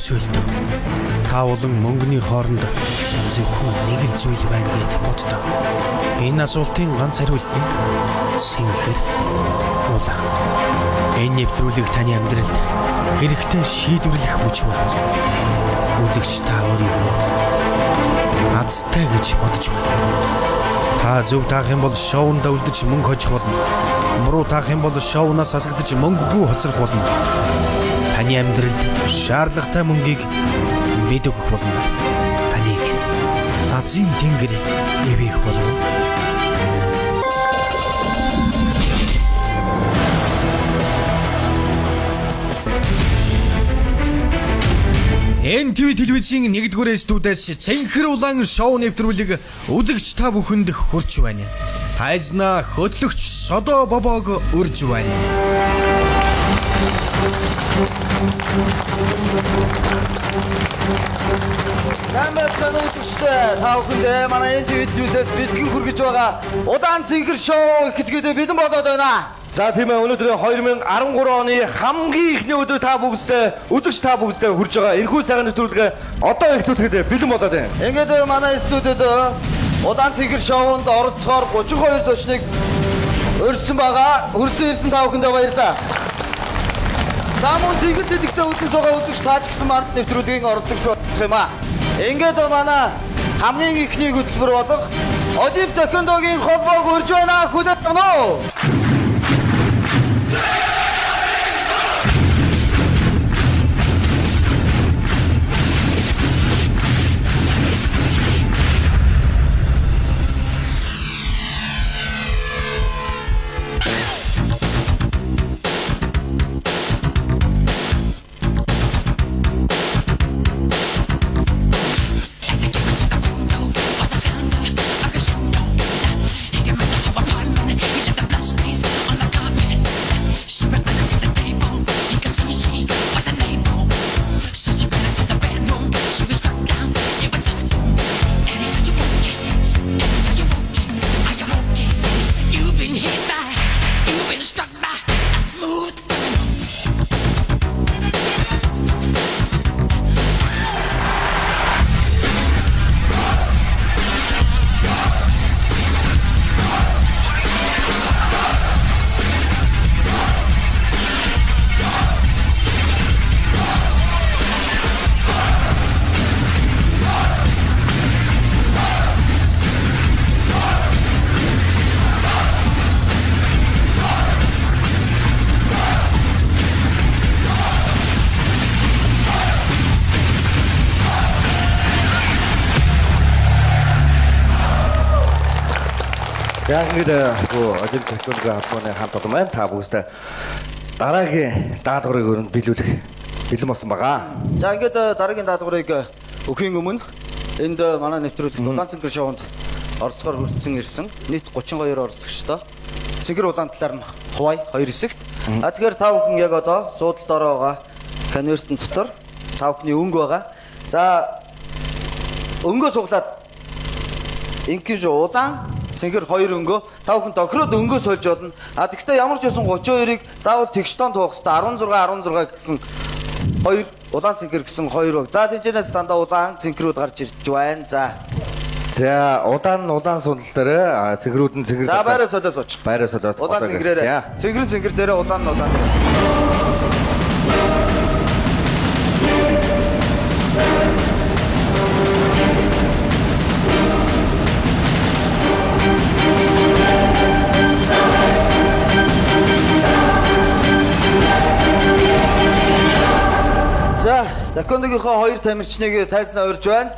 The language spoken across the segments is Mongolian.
эсвэл дөө. Та улан мөнгөний хооронд зөвхөн нэг л зүйл байна гэд боддоо. Энэ асуултын ганц хариулт нь цэнхэр улаан. Энэ нэвтрүүлэг таны амьдралд хэрэгтэй шийдвэрлэх хүч болох. Үзэгч та өөрийгөө азтай гэж бодож байна. Та зөв таах юм бол шоунд үлдэж мөнгө хожих болно. Буруу таах юм бол шоунаас хасагдаж мөнгөгүй хоцрох болно. Таны амьдралд шаардлагатай мөнгийг бид өгөх болно. Таныг азийн тэнгэр эвээх болно. НТV телевизийн 1-р студиэс цэнхэр улаан шоу нэвтрүүлэг үзэгч та бүхэнд хүрч байна. Тайзна хөтлөгч Содо Бобог урьж байна. Самбайцхан үзэгчтэй та бүхэнд манай НТV телевизээс бэлтгэн хүргэж байгаа удаан цэнхэр шоу эхлэхэд бэлэн болоод байна. За тийм ээ, өнөөдөр 2013 оны хамгийн ихний өдөр та бүгдтэй үзэгч та бүгдтэй хүрж байгаа энэхүү сайхан нэвтрүүлгээ одоо эхлүүлэхэд бэлэн болоод байна. Ингээд манай студид удаан цэнхэр шоунд оролцохоор 32 зочныг урьдсан байгаа. Хүрсэн ирсэн та бүхэндээ баярлалаа. За мөн цэнхэр дэлгэцээ үзэн суугаа үзэгч тааж гисэн манд нэвтрүүлгийн оролцогч болох юм аа. Ингээд манай хамгийн ихний хөтөлбөр болох Олимп Тэквондогийн холбоог урьж байна. Хүлээж авах нь. Яг ингээд Олимп Тэквондогийн хамтны хамт олон маань та бүгдээ дараагийн даалгаврыг өрөнд биелүүлэх бэлэн болсон байгаа. За ингээд дараагийн даалгаврыг өхийн өмнө энд манай нэвтрүүлэгт улаан цэнхэр шоунд оролцохоор хүрэлцэн ирсэн нийт 32 оролцогчтой. Цэнхэр улаан талаар нь хувай 2 хэсэгт. Тэгэхээр та бүхэн яг одоо суудалд ороо байгаа конвертын дотор та бүхний өнгө байгаа. За өнгөө суглаад инкиж улаан цэнхэр 2 өнгөө та бүхэн тохироод өнгөө сольж болно. Тэгэхдээ ямар ч байсан 32-ыг заавал тэгштон туух хэрэгтэй. 16 гэсэн 2 улаан цэнхэр гэсэн 2. За тэнцэнээс дандаа улаан цэнхрүүд гарч ирж байна. За улаан сундал дээр цэнхрүүд нь цэнхэр. За байраа солиос очих. Байраа солиод. Улаан цэнхрээрээ. Цэнхэр дээрээ улаан. За, Тэквондогийнхоо 2 тамирчныг тайзнаа урьж байна.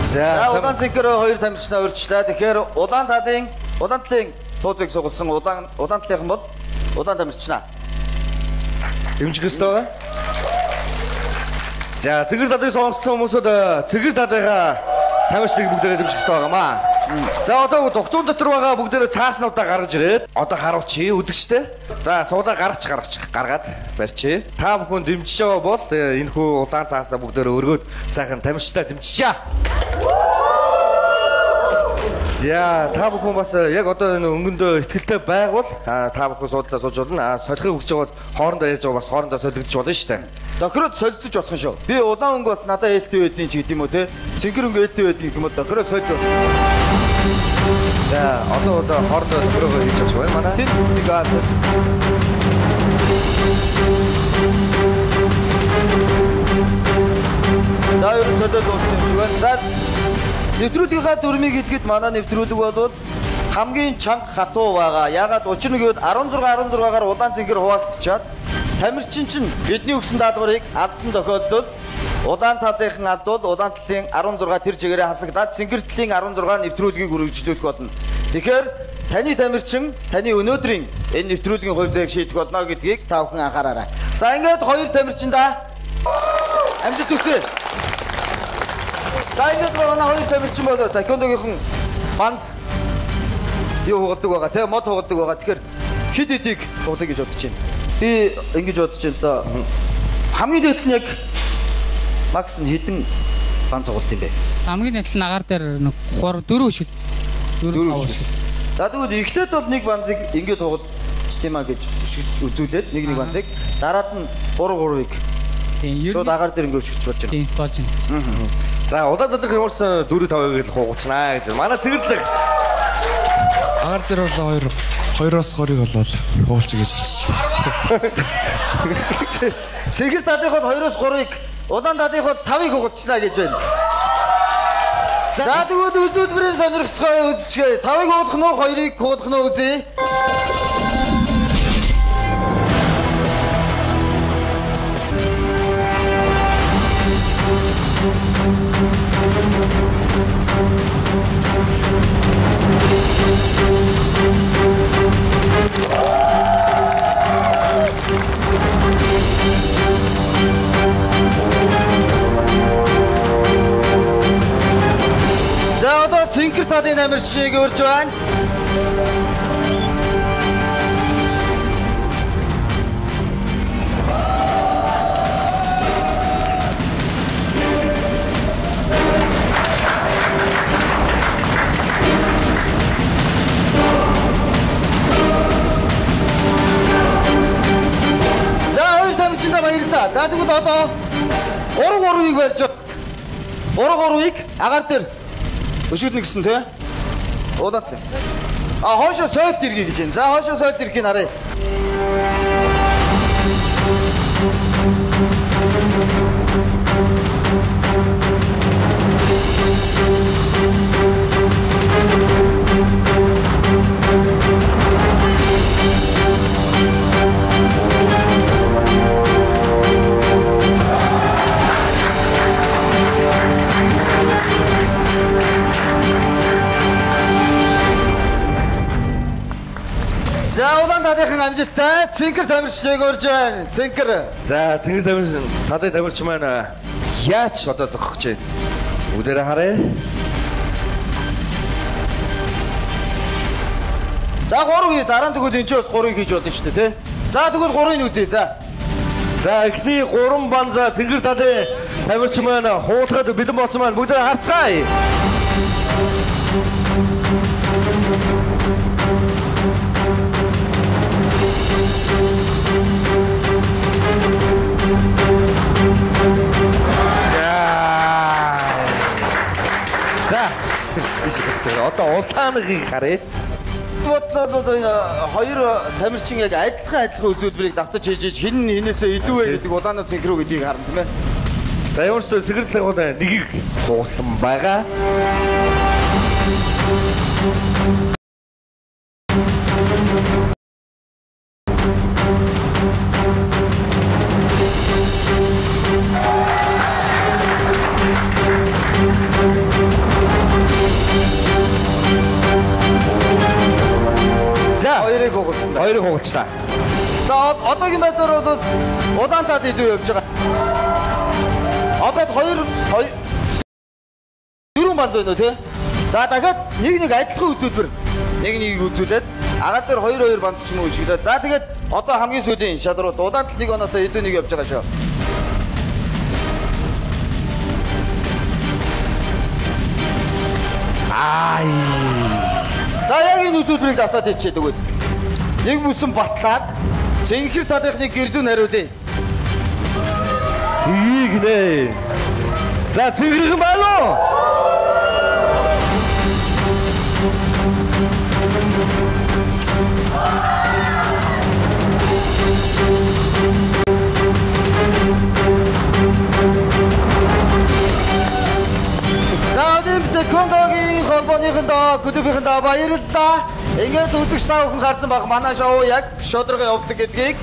За, улаан цэнхэр 2 тамирчнаа урьжлаа. Тэгэхээр улаан талын тууцыг сугалсан улаан талынхан бол улаан тамирчнаа дэмжих ёстой байна. За, цэнхэр талыг сонгосон хүмүүс бол цэнхэр талынхаа тамирчныг бүгдээрээ дэмжих ёстой байгаамаа. За одоо дугтуун дотор байгаа бүгдээрээ цааснуудаа гаргаж ирээд одоо харуулчих үзэгчтэй. За суулаа гаргаад барьчих. Та бүхэн дэмжиж байгаа бол энэ хүү улаан цаасаа бүгдээрээ өргөөд сайхан тамирчтай дэмжичээ. За та бүхэн бас яг одоо энэ өнгөндөө ихтгэлтэй байгуул та бүхэн суудлаа сууж болно. Солихыг хүсэж байгаа бол хоорондоо ярьж байгаа бас хоорондоо солигдож болно шүү дээ. Дохироод солилцож болох шүү. Би улаан өнгө бас надад ээлтэй байдгийн ч гэдэм үү те. Цэнгэр өнгө ээлтэй байдгийн юм уу дохироо сольж болно. За одоо бол хоорондоо дохироо хийж байгаа байна манай. Тэнд нэг газ. За юу солиод дууссан юм шиг байна. За нэвтрүүлгийнхаа дүрмийг хэлэхэд манай нэвтрүүлэг бол хамгийн чанга хатуу байгаа. Ягаад учир нь гэвэл 16-16-гаар улаан цэнгэр хуваагдчихад тамирчин чинь бидний өгсөн даалгаврыг алдсан тохиолдолд улаан талынхан алдвал улаан талын 16 тэр чигээрээ хасагдаад цэнгэр талын 16 нэвтрүүлгийг үргэлжлүүлэх болно. Тэгэхээр таны тамирчин таны өнөөдрийн энэ нэвтрүүлгийн хувь заяаг шийдэх болно гэдгийг та бүхэн анхаараарай. За ингээд хоёр тамирчиндаа амжилт хүсье. За ингээд манай хоёр тамирчин бол таквондогийнхан банз юу хугалдаг байгаа тийм мод хугалдаг байгаа. Тэгэхээр хэд хэдийг хугалах гэж бодож байна. Би ингэж бодож байна л да. Хамгийн дээд нь яг макс нь хэдэн банз хугалт юм бэ? Хамгийн дээд нь агаар дээр 4 шиг. 4 шиг. За тэгвэл эхлээд бол нэг банзыг ингэж хугалж тийм а гэж үзүүлээд нэг банзыг дараад нь 3-3-ыг шууд агаар дээр ингэж өшгөж болж байна. Тийм болж байна. За улаан талынх юмсан 4-5-ыг л хугалчнаа гэж. Манай цэгэрлэг агаар дээр бол 2-оос 3-ыг болоод хугалчих гэж байна. Цэгэр талынх бол 2-оос 3-ыг, улаан талынх бол 5-ыг хугалчнаа гэж байна. За тэгвэл үзүүлбэрийн сонирхцгой үзчихье. 5-ыг хугалах нь уу, 2-ыг хугалах нь уу үзье. За одоо цэнгэр талын тамирчийг урьж байна. За тэгвэл одоо 3-3-ыг барьж бат. 3-3-ыг агаар дээр өшгөлнө гэсэн тий. Уулаад. Хоошоо сойлт иргий гэж байна. За хоошоо сойлт ирхийг харъя. За улаан талынхан амжилттай цэнгэр тамирчийг урьж байна. Цэнгэр. За цэнгэр тамирч талын тамирч маань яаж одоо зогсож байна? Бүгдээрээ харъя. За 3 дараа нь тэгвэл энэ ч бас 3-ыг хийж болно шүү дээ, тий? За тэгвэл 3-ыг үзье. За эхний 3 банза цэнгэр талын тамирч маань хуулахад бэлэн болсон маань бүгдээрээ харцгаая. Одоо улааныг харъя. Бодлоо энэ хоёр тамирчин яг адилхан үзүүлбэрийг давтаж хийж хин хинээсээ илүү вэ гэдэг улааны цэнхрүү гэдгийг харна тийм ээ. За ямар ч цэгэрлэг бол нэгийг хуусан байгаа. Хоёрыг хугалчлаа. За одоогийн байдлаар бол улаан тал илүү явж байгаа. Одоо 4 банз байна уу тий? За дахиад нэг адилхан үзүүлбэр. Нэг үзүүлээд агаар дээр 2 банз ч юм уу шиглээ. За тэгээд одоо хамгийн сүүлийн шалралт улаан тал нэг оноотой илүү нэг явж байгаа шүү. Ай. За яг энэ үзүүлбэрийг давтаад хийчихээ тэгвэл. Нэг бүсэн батлаад цэнхэр талынхны гэрлүүн хариулъя. Тийг нэ. За цэнхэрхэн байна уу? Кондогийн холбооныхондоо клубынхондоо баярлалаа. Ингээд үзэгч та бүхэн харсан баг манай шоу яг шударга явдаг гэдгийг.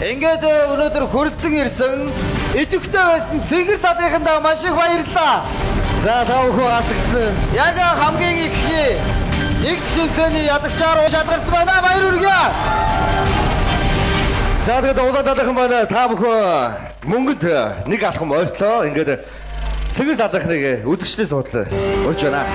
Ингээд өнөөдөр хөрөлцөн ирсэн идэвхтэй байсан цэнгэр талынхондоо маш их баярлалаа. За та бүхэн асагсан. Яг хамгийн их нэг тэмцээний ялагчаар шалгарсан байна. Баяр хүргэе. За тэгээд улаан талынхан байна. Та бүхэн мөнгөнд нэг алхам ойртлоо. Ингээд цэнгэр талынхныг үзэгчдээ суудлаа. Урьж байна.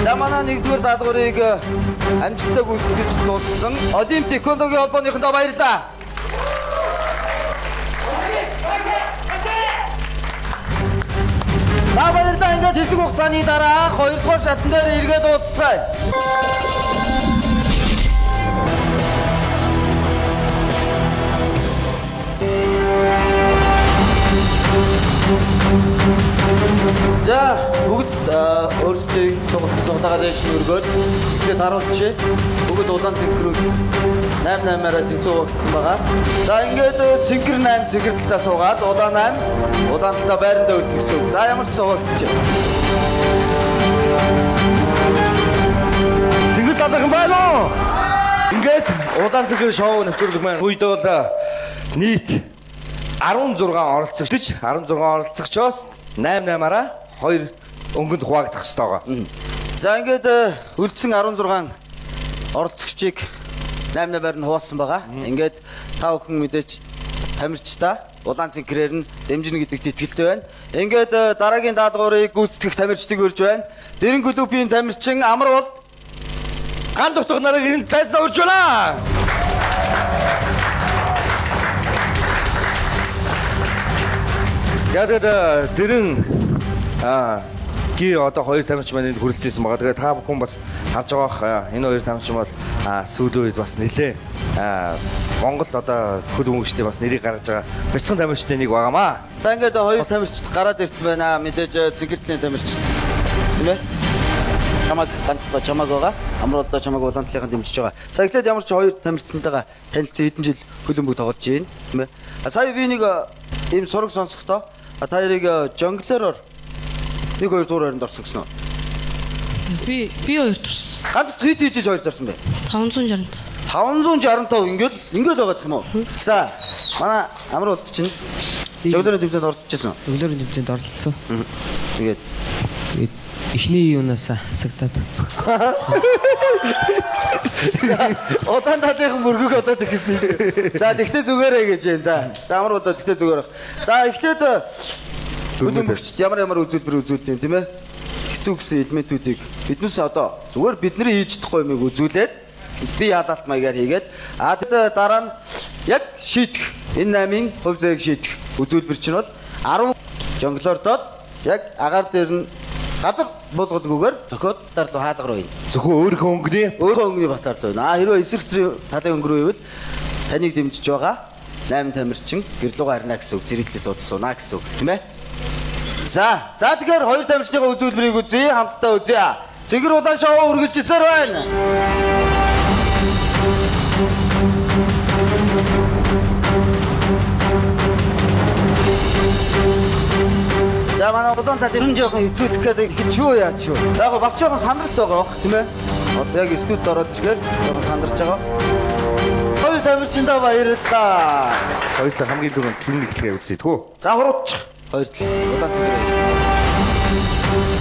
За манай нэгдүгээр даалгаврыг амжилттай гүйцэтгэж дууссан Олимпик Кондогийн холбооныхондоо баярлалаа. За баярлалаа. Ингээд хэсэг хугацааны дараа 2 дугаар шатн дээр эргээд уулзцгаая. За бүгд өөрсдийн сугалсан сугтайгаа дэш өргөөд тэгээд харуулчих. Бүгд улаан цэнхрүүд 8-8-аараа тэнцүү багтсан байгаа. За ингээд цэнхэр 8 цэнхэр талаа суугаад улаан 8 улаан талаа байрандаа үлдэх гэсэн үг. За ямар ч суугдчих. Цэнхэр талаахан байна уу? Ингээд улаан цэнхэр шоу нэвтрүүлэг маань үед бол нийт 16 оролцогч 16 оролцогчоос 8-8-аараа 2 өнгөнд хуваагдах хэрэгтэй байгаа. За ингээд үлдсэн 16 оролцогчийг 8-8-аар нь хуваасан байгаа. Ингээд та бүхэн мэдээж тамирчдаа улаан цэнхрээр нь дэмжинэ гэдэгт итгэлтэй байна. Ингээд дараагийн даалгаврыг гүйцэтгэх тамирчдыг урьж байна. Дэрэн клубын тамирчин Амар болд ган дутгах нарыг энэ тайзнаа урьж байна. За тэгээд дэрэн ги одоо хоёр тамирч маань энд хүрэлцсэн байгаа. Тэгээд та бүхэн бас харж байгаа энэ хоёр тамирчин бол сүүлийн үед бас нэлээ Монгол одоо хөл өмгчтэй бас нэрийг гаргаж байгаа бяцхан тамирчтай нэг байгаамаа. За ингээд хоёр тамирчид гараад ирсэн байна. Мэдээж цэнхэртлийн тамирчид тийм ээ. Чамаг байгаа. Амар болдоо чамаг улаан талынхаа дэмжиж байгаа. За эхлээд ямар ч хоёр тамирчтайгаа танилцсан хэдэн жил хөлбөмбөг тоглож байна тийм ээ. Сая би нэг ийм сураг сонсохдоо та яриг жонглероор 1-2 дуур хоринд орсон гэсэн үү? Би 2 дурсан. Ганц хит хийж хоёр дурсан бэ? 565. 565 ингээд байгаа гэх юм уу? За манай Амар болд чинь жонглерын тэмцээнд оролцож байсан. Жонглерын тэмцээнд оролцсон. Тэгээд эхний юунаас асагдаад. Одан татайхан мөргөг одоо тэгсэн шүү. За тэгтээ зүгээрээ гэж байна. За Амар болд тэгтээ зүгээр. За эхлээд хөлбөмбөгчд ямар үзүүлбэр үзүүлдэг тийм ээ. Хэцүү гэсэн элементүүдийг биднээс одоо зүгээр бидний хийж чадахгүй юмыг үзүүлээд би яалалт маягаар хийгээд тэгээд дараа нь яг шийдэх энэ 8-ын хувь зээг шийдэх үзүүлбэр чинь бол 10 жонглордод яг агаар дээр нь газар булгалгүйгээр тохиод тарлуу хаалга руу ийн. Зөвхөн өөрийнхөө өнгөний батаар л байна. Хэрвээ эсрэг талын өнгө рүү ивэл таныг дэмжиж байгаа 8 тамирчин гэрлүүгээ харна гэсэн үг. Зэрэглээс судал сунаа гэсэн үг тийм ээ. За тэгэхээр хоёр тамирчныхаа үзүүлбэрийг үзье, хамтдаа үзье. Цэгэр улаан шоу үргэлжилсээр байна. За манай улаан тал ерөн жоохон хэцүүдэх гэдэг хэлж юу яач юу. За яг бас жоохон сандарт байгаа бох тийм ээ. Одоо яг студид ороод иргээд жоохон сандарч байгаа. Хоёр тамирчиндаа баярлалаа. Хоёулаа хамгийн дөрөнд хин нэглэгээ үзье тгүү. За хуруучих. Хоёр тал улаан цэгэр.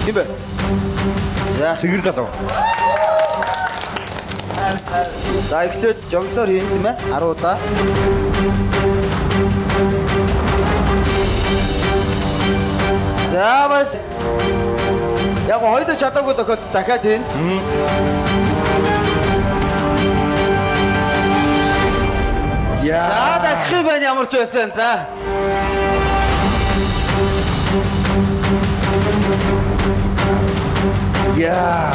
Тийм бэ. За цэгэр далав. За эхлээд жонглоор хийн тийм ээ 10 удаа. За бас яг хоёулаа чадаагүй тохиолдолд дахиад хийн. За дахих байна ямар ч байсан. За. Яа.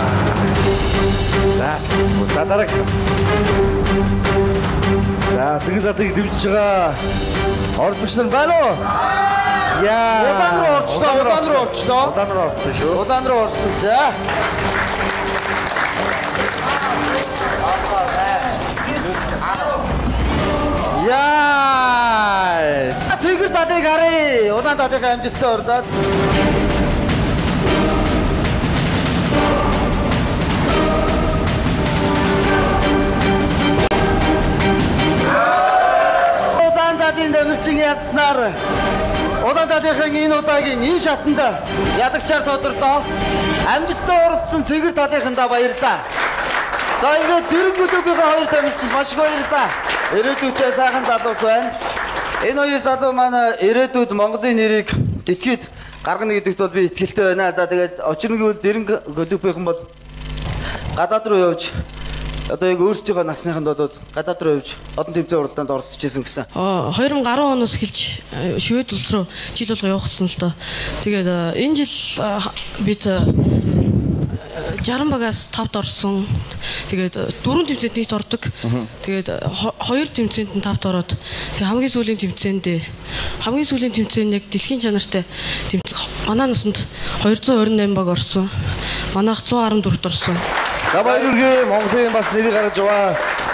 За дараагийн. За цэглэлтийг дэмжиж байгаа орцогч нар байна уу? Яа. Удаан руу орчлоо. Удаан руу орсон шүү. Удаан руу орсон. За. Яа. Цэгэр татыг харъя. Удаан татыг амжилттай орзаад. Дэмэрчин ядснаар удаан татихын энэ удаагийн энэ шатанд ядагчаар тодорлоо. Амжилттай оролцсон цэгэр татихандаа баярлалаа. За ингээд дэрэггүүдийн хоёр тамирчин маш их баярлалаа. Ирээдүйдээ сайхан залуус байна. Энэ хоёр залуу манай ирээдүйд Монголын нэрийг дэлхийд гаргана гэдэгт бол би итгэлтэй байна. За тэгээд очирнгийн үл дэрэггүүдийн бол гадаад руу явж одоо яг өөрсдийнхөө насныханд бол гадаад руу явж одон тэмцээн уралдаанд оролцож ирсэн гэсэн. 2010 оноос эхэлж Швед улс руу жил болго явуулсан л доо. Тэгээд энэ жил бид 60 багаас 5-д орсон. Тэгээд 4 тэмцээнд нийт ордог. Тэгээд 2 тэмцээнд нь 5-д ороод тэгээд хамгийн сүүлийн тэмцээнд яг дэлхийн чанартай тэмцэх манай насанд 228 баг орсон. Манайх 114-д орсон. За баярлалаа. Монголын бас нэрийг гаргаж яваа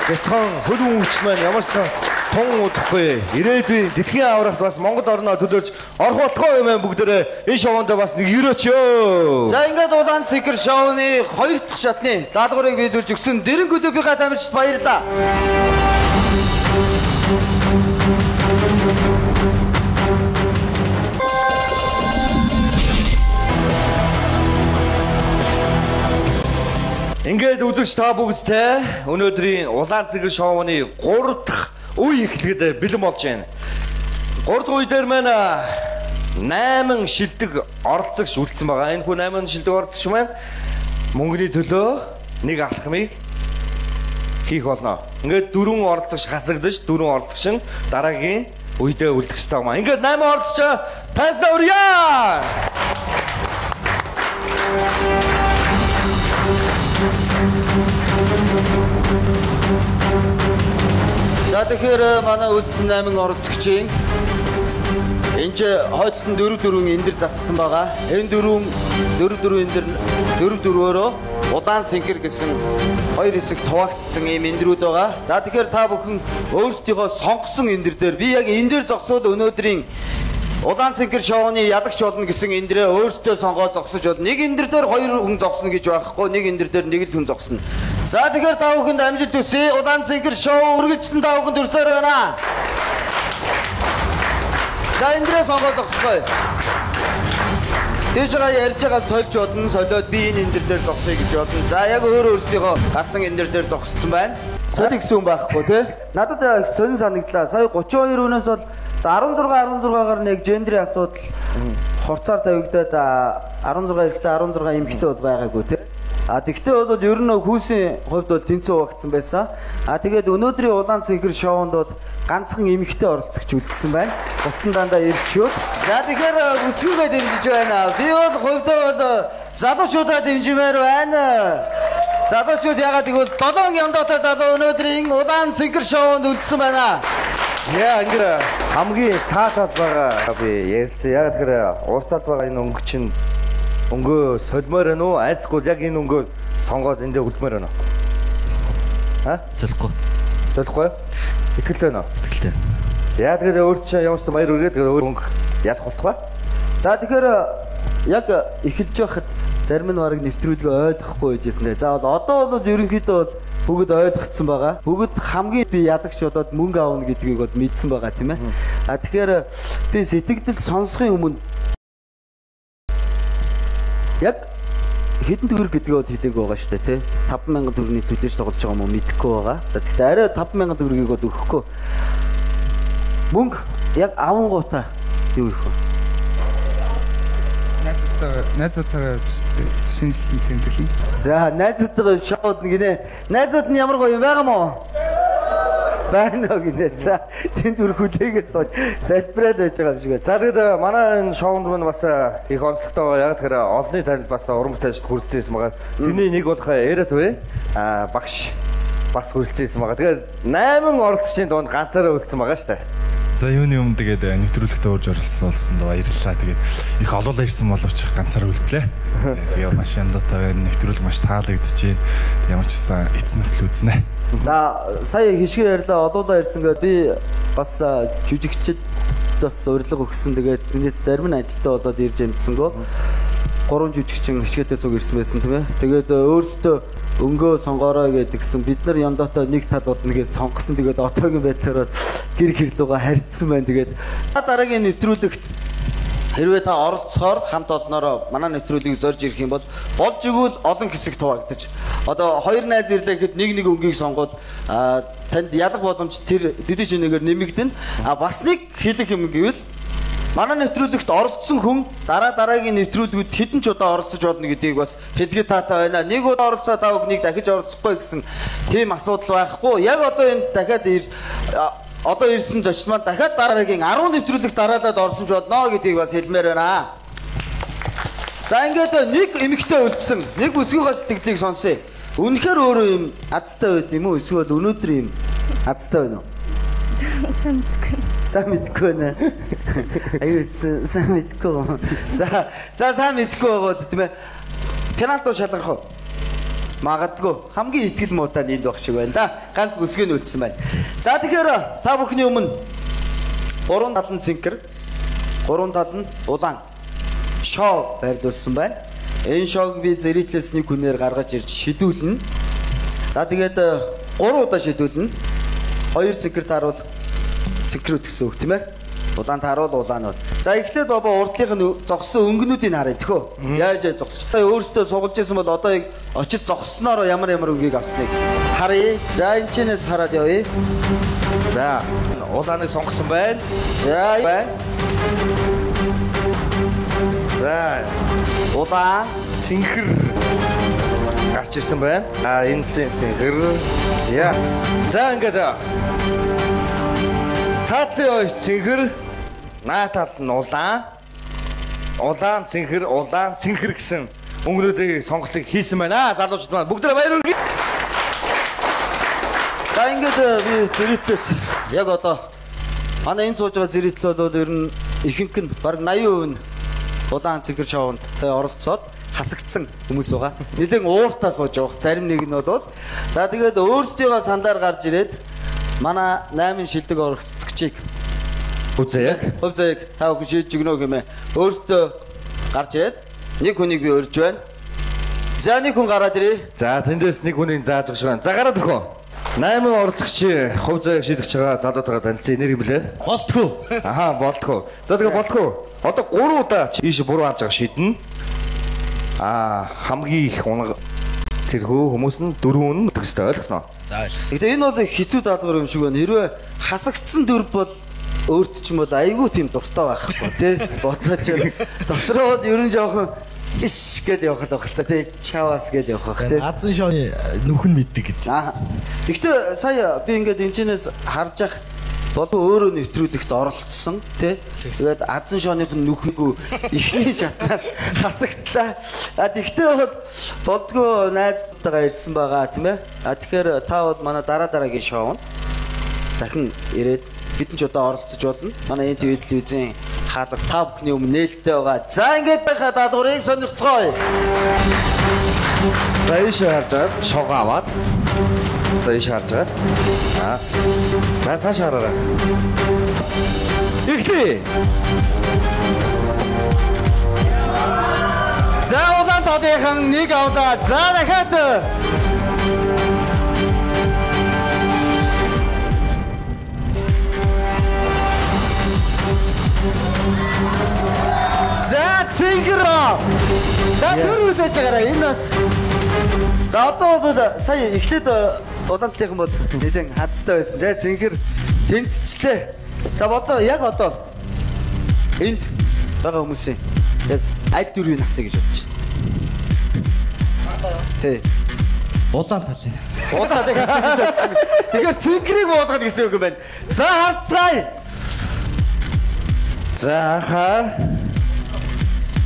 гэцхан хөлөн хүч маань ямарсан тун удахгүй ирээдүйн дэлхийн аврагт бас Монгол орноо төлөөлж орох болохгүй юм бүгдээрээ энэ шоунд бас нэг өрөөч ёо. За ингээд улаан цэгэр шоуны 2 дахь шатны даалгаврыг биелүүлж өгсөн Дэрэн клубийнхаа тамирчид баярлалаа. Ингээд үзэгч та бүгдтэй өнөөдрийн улаан цэгэр шоуны 3 дахь үе эхлэхэд бэлэн болж байна. 3 дахь үе дээр маань 8 шилдэг оролцогч үлдсэн байгаа. Энэ хүн 8 шилдэг оролцогч маань мөнгөний төлөө нэг алхмыг хийх болно. Ингээд 4 оролцогч хасагдаж 4 оролцогч нь дараагийн үедээ үлдэх ёстой юм. Ингээд 8 оролцогч тайснаа өрье. За тэгэхээр манай үлдсэн 8 оролцогчийн энэ ч хойдолд нь 4 энэ дэр зассан байгаа. Энэ 4 энэ дэр 4-4-өөр улаан цэнгэр гэсэн 2 хэсэг хуваагдсан ийм эндрүүд байгаа. За тэгэхээр та бүхэн өөрсдийнхөө сонгосон эндэр дээр би яг энэ дээр зогсвол өнөөдрийн улаан цэнгэр шоуны ялагч болно гэсэн эндрээ өөрсдөө сонгоод зогсож болно. Нэг эндэр дээр 2 хүн зогсно гэж байхгүй. Нэг эндэр дээр нэг л хүн зогсно. За тэгэхээр та бүхэнд амжилт хүсье. Улаан цэнгэр шоу үргэлжлэн та бүхэнд өрсөөр байна. За эндрээ сонгоод зогсоё. Дэшгээ ярьж байгаа сольж болно. Солиод би энэ эндэр дээр зогсоё гэж болно. За яг өөрсдийнхөө гарсан эндэр дээр зогссон байна. Соли гэсэн хүн байхгүй тий. Надад сонин санагдлаа. Сая 32 хүнээс бол за 16-16-гаар нэг гендрийн асуудал хурцаар тавигдаад 16 эрэгтэй 16 эмэгтэй бол байгаагүй тий. Тэгтээ бол ер нь хүүсийн хувьд бол тэнцүү хуваагдсан байсан. Тэгээд өнөөдрийн улаан цэнгэр шоунд бол ганцхан эмэгтэй оролцогч үлдсэн байна. Бусдын дандаа ирчүүд. За тэгэхээр өсгийгөө дэмжиж байна. Би бол хувьдаа бол залуучуудаа дэмжимээр байна. Залуучууд ягаад гэвэл 7 яндаатай залуу өнөөдрийн улаан цэнгэр шоунд үлдсэн байна. За ингээд хамгийн цаатал байгаа би ярилцсан. Яг тэгэхээр уртал байгаа энэ өнгө чинь өнгөө солимоор байна уу? Айсгүй яг энэ өнгөө сонгоод эндээ үлдмээр байна уу? Солихгүй. Солихгүй? Итгэлтэй байна уу? Итгэлтэй. За тэгээд өөр чинь ямарсан баяр үргээд тэгээд өөр өнгө ялах болтугай. За тэгэхээр яг эхэлж байхад зарим нь барыг нэвтрүүлгээ ойлгохгүй байжсэн. За одоо бол ерөнхийдөө бол бүгд ойлгоцсон байгаа. Бүгд хамгийн би ялагч болоод мөнгө аавна гэдгийг бол мэдсэн байгаа тийм ээ. Тэгэхээр би сэтгэл сонсохын өмнө яг хэдэн төгрөг гэдгийг бол хэлээгүй байгаа шүү дээ тий. 50000 төгрөгийн төлөөж тоглож байгаа юм уу мэдэхгүй байгаа. Тэгэхдээ арай 50000 төгрөгийг бол өгөхгүй. Мөнгө яг авангуудаа юу их вэ? Найзуудтайгаа шинжлэн тэмдэглэн. За найзуудтайгаа шоуд гинэ. Найзууд нь ямар гоё юм байгаа мó? байна гинэ. За тэнд бүр хүлээгээд сууж залбираад байж байгаа юм шиг байна. За тэгээд манай энэ шоунд мань бас их онцлогтой байгаа. Яг тэгэхээр олонний танил бас уран бүтээлчд хүрэлцсэн байгаа. Тэрний нэг болох Эрэт вэ? Багш бас хүрэлцсэн байгаа. Тэгээд 8 оролцогчийн дунд ганцаараа үлдсэн байгаа шүү дээ. За юуны өмнө тэгээд нэвтрүүлэгтээ урьж оролцсон баярлалаа. Тэгээд их олоолаа ирсэн боловч ганцаараа үлдлээ. Тэгээд маш яндаатай нэвтрүүлэг маш таалагдчихээн. Ямар ч гэсэн эцнэртэл үзнэ. За сая хишгээ ярьлаа олоолаа ирсэн гэдэг би бас жүжигчд бас урилга өгсөн. Тэгээд энэс зарим нь ажилтаа болоод ирж амжсангүй. 3 жүжигчин хишгээтэй цуг ирсэн байсан тийм ээ. Тэгээд өөрсдөө өнгөө сонгоорой гэдгсэн бид нар яндаатай нэг тал болно гэж сонгосон. Тэгээд отоогийн байдлаар гэр гэрлүүгээ харьцсан байна. Тэгээд дараагийн нэвтрүүлэгт хэрвээ та оролцохоор хамт олноороо манай нэвтрүүлгийг зорж ирэх юм бол болж игэл олон хэсэг хуваагдаж. Одоо хоёр найз ирлээ гэхэд нэг өнгийг сонгоод танд ялах боломж тэр дэдий чинээгээр нэмэгдэнэ. Бас нэг хэлэх юм гэвэл манай нэвтрүүлэгт оролцсон хүн дараагийн нэвтрүүлгүүд хэдэн ч удаа оролцож болно гэдгийг бас хэлгээд таатай байна. Нэг удаа оролцоо та бүхнийг дахиж оролцохгүй гэсэн тийм асуудал байхгүй. Яг одоо энэ дахиад ирсэн зочид маань дахиад дараагийн 10 нэвтрүүлэгт дараалаад орсонч болно гэдгийг бас хэлмээр байна. За ингээд нэг эмэгтэй үлдсэн. Нэг бүсгүйхээс сэтгэлийг сонсъё. Үнэхээр өөрөө юм азтай байд юм уу? Эсвэл өнөөдөр юм азтай байна уу? Сайн мэдгүй нэ. Аюу сайн мэдгүй. За сайн мэдгүй байгаа тийм ээ. Пенальти шалгах уу? Магадгүй. Хамгийн итгэл муутай энд байх шиг байна да. Ганц бүсгүй нь үлдсэн байна. За тэгэхээр та бүхний өмнө 3 тал нь цэнхэр, 3 тал нь улаан шоу байрлуулсан байна. Энэ шоуг би зэритлээс нэг хүнээр гаргаж ирж шидүүлнэ. За тэгээд 3 удаа шидүүлнэ. 2 цэнхэр тааруул цэнхрүүд гэсэн үг тийм ээ. Улаан тааруул улаанууд. За эхлээд баба урдлынх нь зогссон өнгөнүүдийг харъя тэхөө. Яаж зогсож. Та өөрөөсөө сугалж байсан бол одоо яг очиж зогссноор ямар өнгийг авсныг харъя. За энэ чинээс хараад явъя. За улааныг сонгосон байна. За байна. За улаан цэнхэр гарч ирсэн байна. Энэ цэнхэр. За ингээд цаатлын цэнхэр, наатал нь улаан цэнхэр гэсэн өнгөнүүдийн сонголтыг хийсэн байна. Залуучууд маань бүгдээ баяр хүргэе. За ингээд би зэрэглээс яг одоо манай энэ сууж байгаа зэрэгтэл бол ер нь ихэнх нь бараг 80% нь улаан цэнхэр шоунд сая оролцоод хасагдсан хүмүүс байгаа. Нэлээд ууртаа сууж байгаа. Зарим нэг нь бол за тэгээд өөрсдийнхөө сандлаар гарч ирээд манай 8 шилдэг оролцогчийг Хувь заяаг та бүхэн шийдэж өгнө гэмээ. Өөрсдөө гарч ирээд нэг хүнийг би урьж байна. За нэг хүн гараад ирээ. За тэндээс нэг хүнийг зааж өгч байна. За гараад ирэх үү? 8 оролцогч хувь заяаг шийдэж байгаа залуутайгаа танилцсан нэр юм блэ? Болтгүй. Аха, болтгүй. За тэгээ болтгүй. Одоо 3 удаа ийш буруу харж байгаа шийднэ. Хамгийн их унаг тэрхүү хүмүүс нь 4 нь төгсдөө ойлгосноо. За ойлгосон. Тэгээ энэ бол хэцүү даалгавар юм шиг байна. Хэрвээ хасагдсан дөрв бол өөрт ч юм бол айгүй тийм дуртай байхгүй тий. Бодож дотроо бол ер нь жоохон иш гэдээ явах л байх та тий. Чаваас гэдээ явах тий. Азан шооны нүхэн мэддэг гэж. Гэхдээ сая би ингээд энэчнээс харж ах болов өөрөө нэвтрүүлэгт оролцсон тий. Тэгээд азан шооных нь нүхнэгүү ихний шатнаас хасагдлаа. Тэгтээ бол болдгоо найзтайгаа ирсэн байгаа тийм ээ. Тэгэхээр та бол манай дараагийн шоунд дахин ирээд хэдэн ч удаа оролцож болно. Манай энэ телевизийн хаалга та бүхний өмнө нээлттэй байгаа. За ингээд байхаа даалгаврыг сонирцгоё. Баяж харж байгаа шоугаа аваад. Баяж харж байгаа. За цааш хараарай. Эхлэе. За улаан талынхан нэг авлаа. За дахиад За цэнхэр. За төр үлээж байгаарай. Энэ бас. За одоо бол сая эхлээд улаан талынхан бол нэгэн хацтай байсан. Тэгээ цэнхэр тэнцчлээ. За одоо яг одоо энд байгаа хүмүүсийн яг аль дөрвийн насыг гэж бодож байна. Тий. Улаан талын. Удаад гэж бодсон. Тэгэхээр цэнхрийг буулгах гэсэн үг юм байна. За харцгаая. За хаа.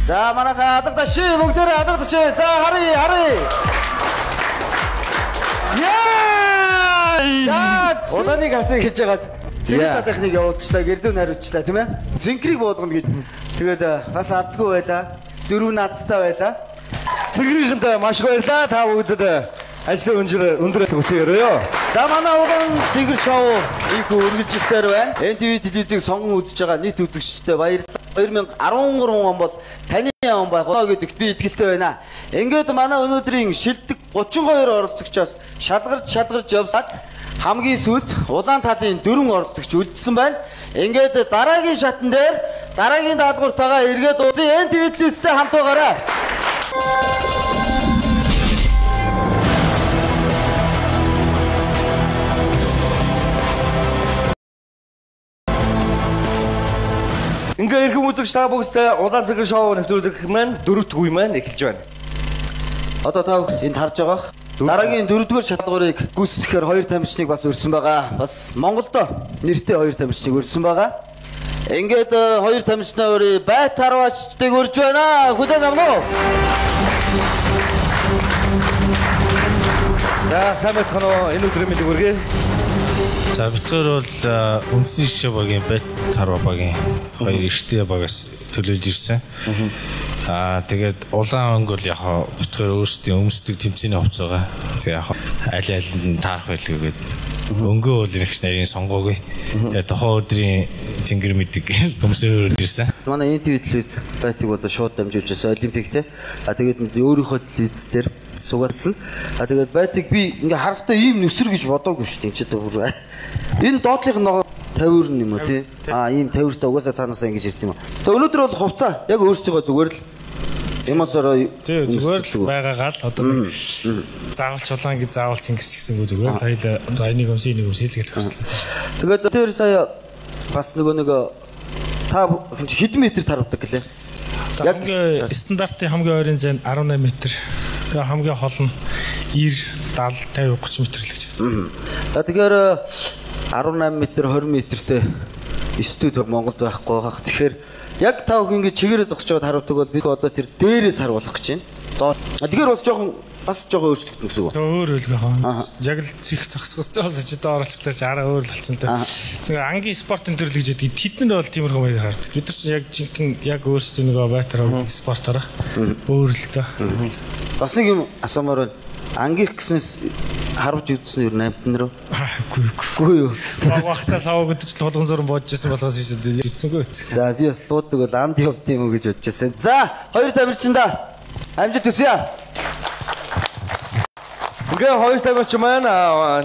За манайха алга таши бүгдээрээ алга таши. За харъя. За удааныг хасыг хийж яагаад цэнхэр дахныг явуулчлаа, гэрлүү нариулчлаа тийм ээ. Цэнхрийг буулгана гэж. Тэгээд бас азгүй байла. 4 наадтай байла. Цэнхрийнхэнд маш их баярлалаа. Та бүгдэд ажлын өндөр хүсье. За манай угаан цэнхэр шоу их үргэлжилсээр байна. NTV телевизийг сонгон үзэж байгаа нийт үзэгчдэд баярлалаа. 2013 он бол таны он байх болоо гэдэгт би итгэлтэй байна. Ингээд манай өнөөдрийн шилдэг 32 оролцогчоос шалгарч явсаад хамгийн сүүлд улаан талын 4 оролцогч үлдсэн байна. Ингээд дараагийн шатн дээр дараагийн даалгавартайгаа эргээд уулзъя. NTV телевизтэй хамт байгаарай. Ингээ ирэх үзэгч та бүгдээ улаан цэнхэр шоу нэвтрүүлэх маань 4-р үе маань эхэлж байна. Одоо та энд харж байгаа дараагийн 4-р шалгуурыг гүйцэтгэхээр 2 тамирчныг бас өрсөн байгаа. Бас Монголдо нэртэй 2 тамирчныг өрсөн байгаа. Ингээд 2 тамирчнаа өрөө байтарвачдыг өрж байна. Хүлээн авна уу? За сайн байцгаана уу? Энэ өдрийн мэндийг хүргэе. За битгээр бол үндсэн шишээ багийн бет тарва багийн 2 эртний багаас төлөөлж ирсэн. Тэгээд улаан өнгө бол яг битгээр өөрсдийн өмсдөг тэмцээний хувцас байгаа. Тэгээд яг аль нь таарах байлгүй гээд өнгөө бол нэгч нарийн сонгоогүй. Тэгээд тухайн өдрийн тэнгэр мэдэг өмсөөр ирсэн. Манай NTV телевиз байтыг бол шууд дамжуулж байсан олимпик те. Тэгээд өөрийнхөө телевиз дээр сугаацсан. Тэгээд байтыг би ингээ харахтаа ийм нүсэр гэж бодоогүй шүү дээ. Чи өөр. Энэ доотлих нь 50 юм уу тий? Ийм 50-тай угаасаа цаанаасаа ингэж ирд юм уу. Тэгээд өнөөдөр бол хувцаа яг өөрсдийнхөө зүгээр л эмоцороо тий зүгээр л байгаагаа л одоо нэг заавалч улаан гэж заавал цэнгэрч гисэнгүү зүгээр л хоёлаа нэг өмс хэлгээл хөслөө. Тэгээд тэр сая бас нэг та хэдэн метр тарвдаг гэлээ? Яг стандартын хамгийн ойрын зай 18 м. Тэгээ хамгийн хол нь 90, 70, 50, 30 м л гэж байна. Тэгэхээр 18 м 20 м-тэй студ Монголд байхгүй байгаа. Тэгэхээр яг та бүхэн ингэ чигээрээ зогсож байгаад харуулдаг бол бид одоо тэр дээрээс харуулах гэж байна. Тэгэхээр бас жоохон өөрчлөгдсөн гэсэн үг. Өөр хаа. Яг л цих зогсохстой болсон ч одоо оролцолтой ч араа өөр л болчихсон л да. Нэг ангийн спортын төрөл гэж яддаг. Тэднэр бол тиймэрхүү маяг хардаг. Бид нар ч яг жинхэнэ яг өөрсдөө нэг байтар авдаг спортоор өөр л та. Бас нэг юм асуумаар байна. Ангих гэснээс харвж үзсэн юу амтнараа? Үгүй юу. Багтаа саваг өдөрч толгон зуран боож байсан болохоос үзсэнгүй. За би бас буудаг бол анд явд юм уу гэж бодож байсан. За 2 тамирчинда амжилт хүсье. Ингээ 2 тамирч маань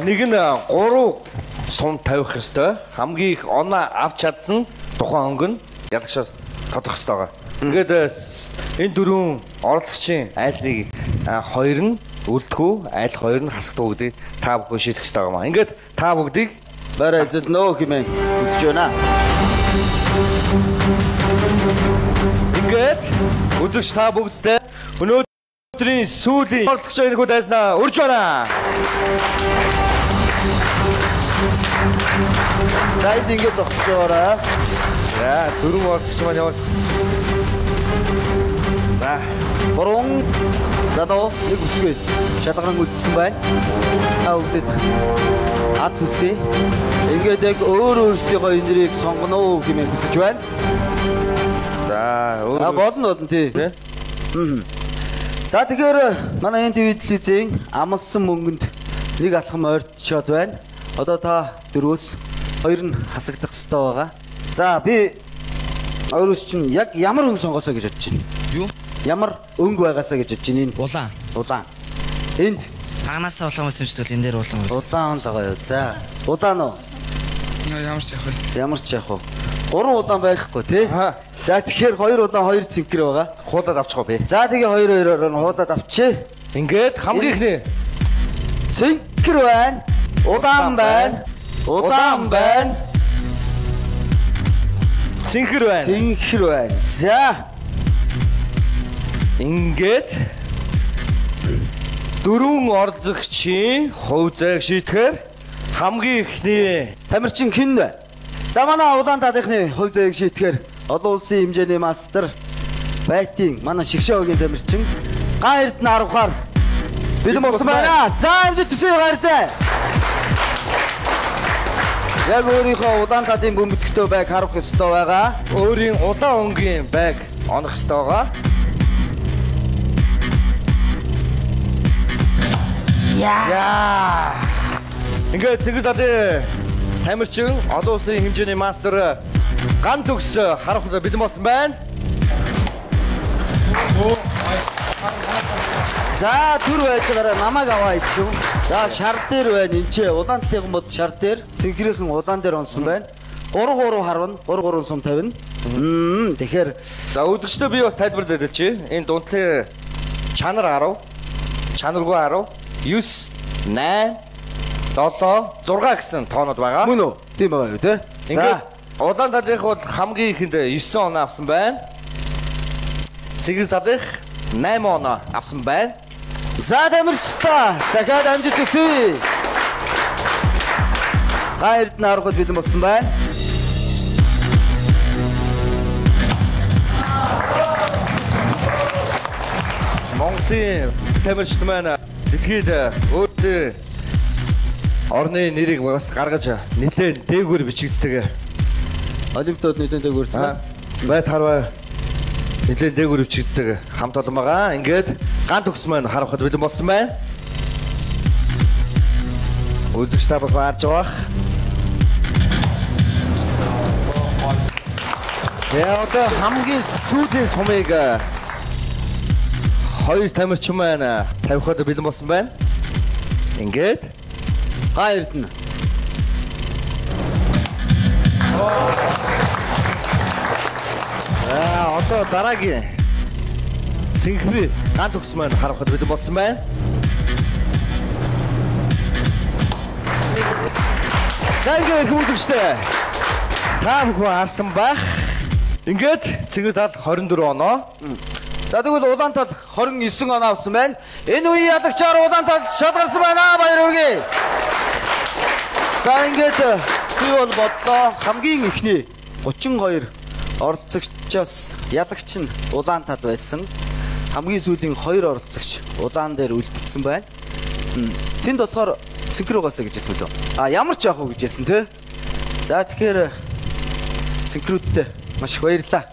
нэг нь 3 сум тавих ёстой. Хамгийн их оноо авч чадсан тухайн өнгө нь ялагшаа тодох ёстой байгаа. Ингээд энэ 4 оролцогчийн аль нэг 2 нь үлдэхүү, аль 2 нь хасагдах гэдэг та бүхэн шийдэх ёстой юм аа. Ингээд та бүгдийг барай эзэлнө хэмээн хүсэж байна. Ингээд үзэгч та бүгдтэй өнөөдрийн сүүлийн оролцогчийн нэг удааснаа урьж байна. За ингээд зогсож байгаа. За 4 оролцогч маань явуулсан. За борон задоо нэг үсгүй шалгаран үлдсэн байна. Та бүгдэд ац үсээ. Ингээд яг өөрсдийнхөө энергийг сонгоно уу хэмээн хүсэж байна. За болно тий. За тэгэхээр манай NTV телевизийн амлсан мөнгөнд нэг алхам ойртчод байна. Одоо та 4-өөс 2 нь хасагдах ёстой байгаа. За би өөрөөс чинь яг ямар өнгө сонгосоо гэж бодож байна. Юу? Ямар өнгө байгаасаа гэж бодож байна энэ? Улаан. Энд хаанаас улаан мэсэмжтэй энэ дээр улаан. Улаан л байгаа юу. За улаан уу? Ямар ч яах вэ? Ямар ч яах вэ? 3 улаан байхгүй тий? За тэгэхээр 2 улаан 2 цэнхэр байгаа. Хуулаад авчихоо би. За тэгээ 2-2-оор нь хуулаад авчи. Ингээд хамгийн ихний цэнхэр байна. Улаан байна. Улаан байна. Цэнхэр байна. Цэнхэр байна. За. Ингээд Дөрвөн оролцогчийн хувь зайг шийтгэхээр хамгийн ихний тамирчин хэн вэ? За манай улаан талынхны хувь зайг шийтгэхээр олон улсын хэмжээний мастер байтын манай Шигшөөгийн тамирчин Ган Эрдэнэ 10 дугаар бэлэн болсон байна. За амжилт хүсье Ган Эрдэнэ. Яг өөрийнхөө улаан талын бөмбөлтөй байг харах ёстой байгаа. Өөрийн улаан өнгийн байг онох ёстой байгаа. Яа. Ингээд цэгэл талын тамирчин олон улсын хэмжээний мастер Ган төгс харах бэлэн болсон байна. За түр байж байгаараа намайг аваа ичв. За шар дээр байна энэ ч улаан талын бол шар дээр цэнхрийнхэн улаан дээр онсон байна. 3 харвна 3 сум тавина. Тэгэхээр за үзэгчдөө би бас тайлбарлаад хэлчихье. Энэ дундлын чанар 10, чанаргүй 10, 9, 8, 7, 6 гэсэн тоонууд байгаа. Мөн үү? Тийм байгаа юу те? За улаан талынх бол хамгийн ихэнд 9 оноо авсан байна. Цэгэл талынх 8 оноо авсан байна. За тамирчдаа дахиад амжилт хүсье. Ган Эрдэнэ 10 гол бэлэн болсон байна. Монголын тамирчид маань дэлхийд өөртөө орны нэрийг бас гаргаж нэлээд дээгүүр бичигддэг. Олимпиадад нэлээд дээгүүр байт харваа нэлээд дээгүүр бичигддэг хамт олон байгаа. Ингээд Ган төгс маань харахад бэлэн болсон байна. Үзэгч та бүхэн харж байгаа. Яа одоо хамгийн сүүлийн сумыг хоёр тамирчин маань тавихад бэлэн болсон байна. Ингээд Ган Эрдэнэ. Одоо дараагийн цэнхрээ Ган төгс маань харахад бэлэн болсон байна. За ингээд үзэгчтэй та бүхэн харсан байх. Ингээд цэгэл тал 24 оноо. За тэгвэл улаан тал 29 оноо авсан байна. Энэ үеийн ядагчаар улаан тал шалгарсан байна. Баяр хүргэе. За ингээд би бол бодлоо хамгийн ихний 32 оролцогчоос ялагч нь улаан тал байсан. Хамгийн сүүлийн 2 оролцогч улаан дээр үлдсэн байна. Тэнд болохоор цэнхэр угаасаа гэж хэлсэн лөө. Ямар ч яах вэ гэж хэлсэн те. За тэгэхээр цэнхрүүдтэй маш их баярлалаа.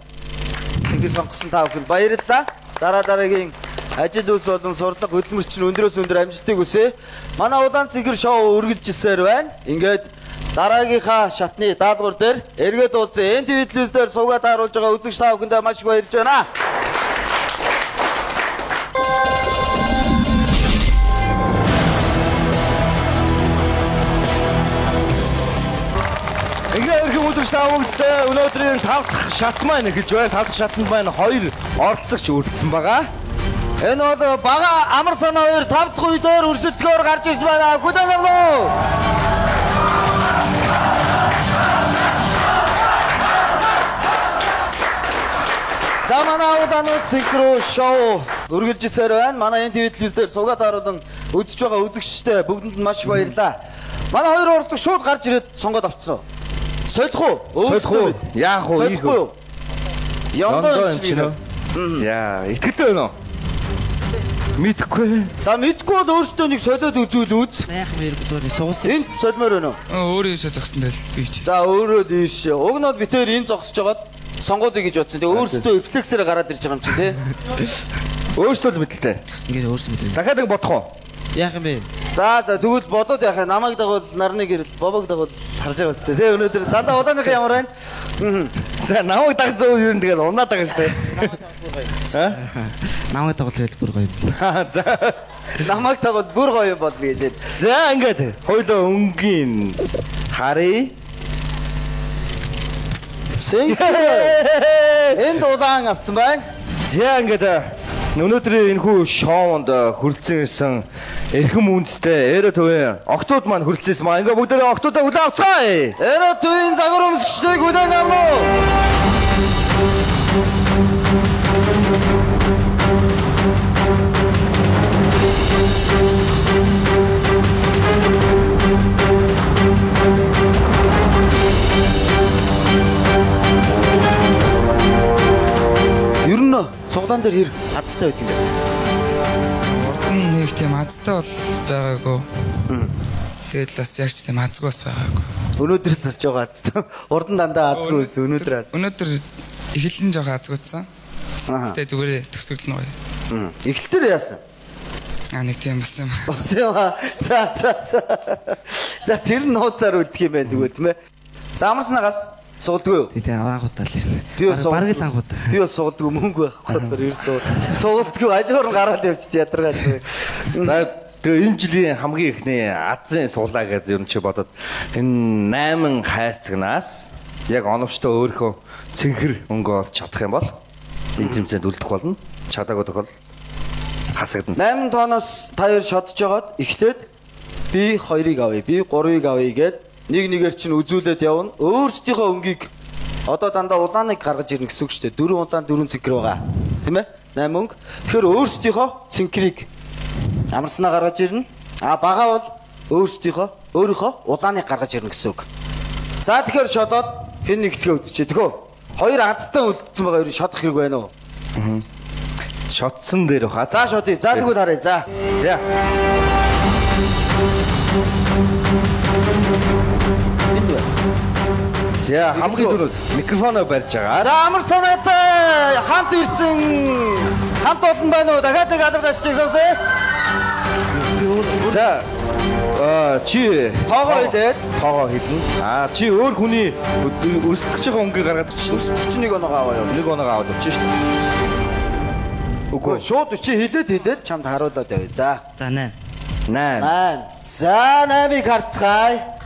Цэнхэр сонгосон та бүхэнд баярлалаа. Дараагийн ажил үйлс болон сурлага хөдөлмөрч нь өндрөөс өндөр амжилтыг хүсье. Манай улаан цэнхэр шоу үргэлжилсээр байна. Ингээд дараагийнхаа шатны даалгавар дээр эргээд уулзъя. NTV телевиз дээр суугаад харуулж байгаа үзэгч та бүхэндээ маш их баярлж байна. Үзэгч та бүхэнд өнөөдрийн 5 дахь шат маань эхэлж байна. 5 дахь шатанд маань 2 оролцогч үлдсэн байгаа. Энэ бол бага амар санаа 2 5 дахь үедээр өрсөлдгөөр гарч ирсэн байна. Хүлээн авна уу? За манай улаанууд цэнхрүү шоу үргэлжилсээр байна. Манай NTV телевиз дээр суугаад харуулan үзэж байгаа үзэгчтэй бүгдэнд маш их баярлалаа. Манай 2 оролцогч шууд гарч ирээд сонгоод авцсан. Солих уу? Солих уу? Яах уу? Солихгүй юу? Ямдаа юм чинь. За, итгэдэг байна уу? Мэдхгүй. За, мэдхгүй бол өөртөө нэг солиод үзүүл үз. Яах вэ? Зүгээр сугасан. Энд солимоор байна уу? Өөрөө ийшээ зогсон дэлс би чи. За, өөрөө ийш. Уг нь бол битээр энэ зогсож байгаад сонгоолъё гэж бодсон. Тэгээ өөртөө рефлексээр гараад ирж байгаа юм чи тий. Өөртөө л мэдлээ. Ингээд өөрсдөө мэдлээ. Дахиад нэг бодох уу? Яах юм бэ? За тэгвэл бодоод яхаа намайг дагвал нарны гэрэл бобог дагвал харж байгаа үстэй тий өнөөдөр дандаа улааных ямар байна? За намайг дагсан үе юм тэгээд унаад байгаа шүү дээ. Намайг дагвал тэгэл бүр гоё юм. За намайг дагвал бүр гоё болно гэж. За ингээд хоёулаа өнгийн харъя. Энд улаан авсан байна. За ингээд өнөөдрийн энэхүү шоунд хүрэлцэн ирсэн эрхэм үндэстэй Эро төвийн октод маань хүрэлцсэн маа. Ингээ бүгдээ октодоо хүлээн авцгаая. Эро төвийн загвар өмсгчдийг хүлээн авна уу? Суглаан дээр хэр азтай байдаг юм бэ? Урд нь нэг тийм азтай бол байгаагүй. Тэгээд л бас яг ч тийм азгүй бас байгаагүй. Өнөөдөр л болж байгаа азтай. Урд нь дандаа азгүй байсан. Өнөөдөр аз. Өнөөдөр эхлэн жоохон азгүйцсан. Тэгээд зүгээр төгсгөл нь гоё. Эхлэлтэр яасан? Нэг тийм бас юм. Бас юм. За. За тэр нь нууцаар үлдэх юм байна тэгвэл тийм ээ. За амарснагаас суулдгүй юу? Тийм анхудаа л. Би бас бараг л анхудаа. Би бас суулдгүй мөнгө байхгүй ерөөсөө суулдгүй ажиурн гараад явчих ядаргаад. За тэгээ энэ жилийн хамгийн ихний азын суулаа гэж юм чи бодоод энэ 8 хайрцагнаас яг оновчтой өөрийнхөө цэнхэр өнгө олж чадах юм бол энэ тэмцээнд үлдэх болно. Чадаагүй тохиол хасагдана. 8 тооноос та хоёр шодж жагаад эхлээд би 2-ыг авъя, би 3-ыг авъя гэд нэг нэгээр чинь үзүүлээд явна. Өөрсдийнхөө өнгийг одоо дандаа улааныг гаргаж ирнэ гэсэн үг шүү дээ. 4 улаан 4 цэнхэр байгаа. Тийм ээ? 8 өнгө. Тэгэхээр өөрсдийнхөө цэнхрийг амарснаа гаргаж ирнэ. Бага бол өөрийнхөө улааныг гаргаж ирнэ гэсэн үг. За тэгэхээр шодоод хэн нэглэхээ үзчихье. Тэхөө. 2 азтай үлдсэн байгаа хоёрыг шодох хэрэг байна уу? Шотсон дээр баха. За шодъё. За тэгвэл харъя. За. За хамгийн түрүү микрофоноо барьж байгаа. За амар санаатай хамт ирсэн хамт олон байна уу? Дахиад нэг алга тасчих сонсъё. За чи тоогоо хэлнэ. Чи өөр хүний өсөлтөж байгаа өнгийг гаргаад чи өсөлтөж нэг оноо аваа юу? Нэг оноо аваад явчих шүү дээ. Үгүй шууд чи хэлээд чамд харуулаад явъя. За 8. За 8-ыг харцгаая.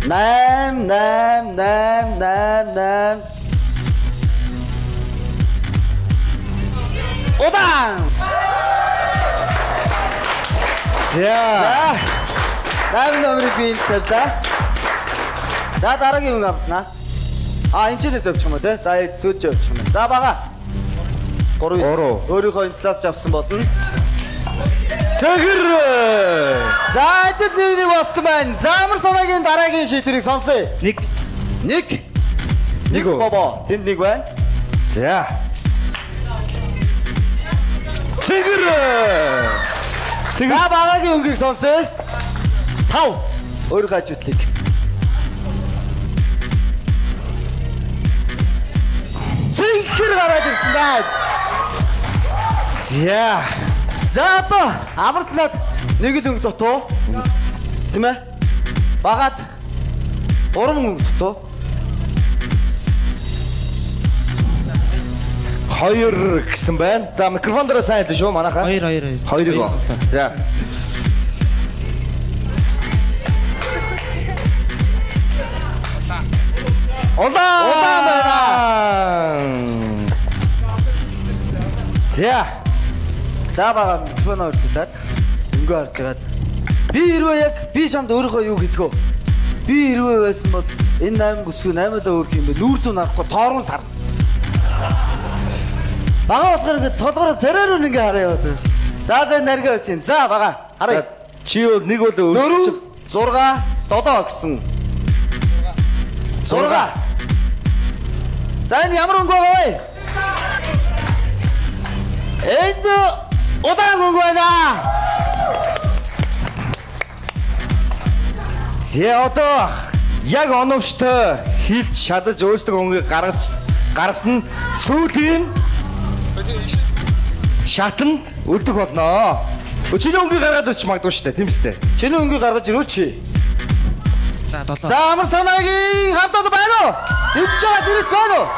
8. Удаан. За. 8 номерыг би энд тавьлаа. За дараагийн хүн авснаа. Энэчнээс явчих юм уу те? За сүүлж явчих юм. За бага. 3. Өөрийнхөө энэ талаас ч авсан болно. Тэгэр. За эдгээр нэг болсон байна. За амар санаагийн дараагийн шийдвэрийг сонсъё. Нэг бобо. Тэнд нэг байна. За. Тэгэр. За багагийн өнгийг сонсъё. 5. Өөрийнхөө ажиутлыг. Цэнхэр гараад ирсэн байна. За одоо амарснаад нэг л өнгө дутуу. Тийм ээ? Багаад 3 өнгө дутуу. 2 гэсэн байна. За микрофон дээр сайн хэлсэн шүү манайхаа. 2. За. Улаан байна. За бага микрофон өртөлээд өнгөө харцгаад би хэрвээ би чамд өөрийнхөө юу хэлгөө. Би хэрвээ байсан бол энэ 8 бүсгүй 8-аа өөрх юм бэ. Нүүрдүү нарахгүй тоорон сар. Бага болохоор ингэ толгороо царайруу ингэ хараа яваад. За наргаа байсан. За бага харъя. Чи бол нэг бол өөрчлөж 6 7 гэсэн. 6. За энэ ямар өнгө байгаа вэ? Энд удаан өнгө байна. За одоо яг оновчтой хилж шадаж өөрсдөө өнгөийг гаргасан сүүлийн шатанд үлдэх болно. Чиний өнгөийг гаргаад ирч магадгүй шүү дээ, тийм үстэй. Чиний өнгөийг гаргаж ирүүч. За 7. За амар санаагийн хамт одоо байна уу? Дэвж байгаа зэрэг байна уу?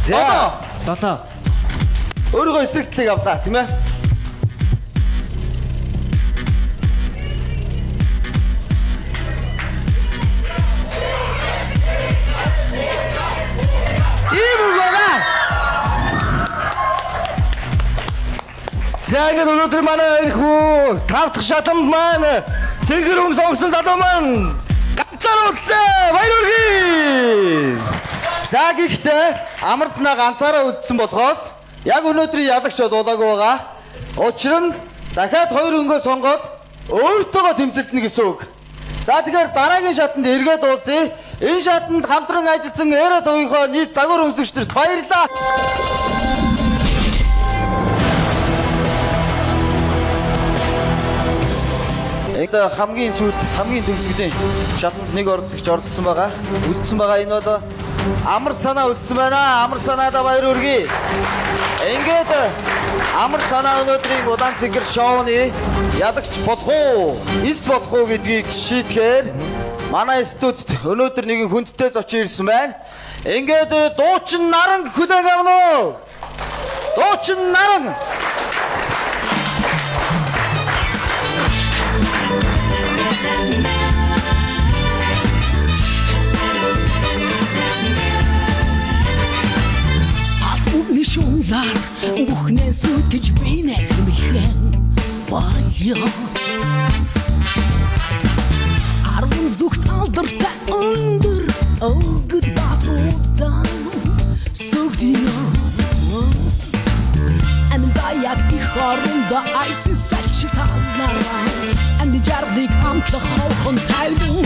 За 7. Өөрийнхөө эсрэгтлийг авлаа, тийм ээ? За ингэ өнөөдөр манай хүү 5 дахь шатанд маань цэнгэр өнгө сонгосон залуу маань ганцаар үлдлээ. Баяр хүргэе. За гэхдээ амарснаа ганцаараа үлдсэн болохоос яг өнөөдрийн ялагч бол улаагүй байгаа. Учир нь дахиад 2 өнгөө сонгоод өөртөөгөө тэмцэлтэнэ гэсэн үг. За тэгэхээр дараагийн шатанд эргээд уулзъя. Энэ шатанд хамтран ажилласан Эра төвийнхөө нийт загвар өмсөгчдөрт баярлалаа. хамгийн сүүлд хамгийн төгсгөлийн шатанд нэг оролцогч оролцсон байгаа. Үлдсэн байгаа энэ бол амар санаа үлдсэн байна. Амар санаада баяр хүргэе. Ингээд амар санаа өнөөдрийн улаан цэнгэр шоуны ялагч болох уу, эс болох уу гэдгийг шийдэхээр манай студид өнөөдөр нэгэн хүндтэй зочин ирсэн байна. Ингээд дуучин наран хүлээн авна уу? Дуучин наран. Бүгний шунлаар бүхнээ сүт гэж би нэрмэлхэн баяа Арван зүгт алдартай өндөр өвгөд батуудан сүгдино Амин заяг би хоорондоо айсын салчиг талаараа Амин жарлыг амтлах ховхон тайвуу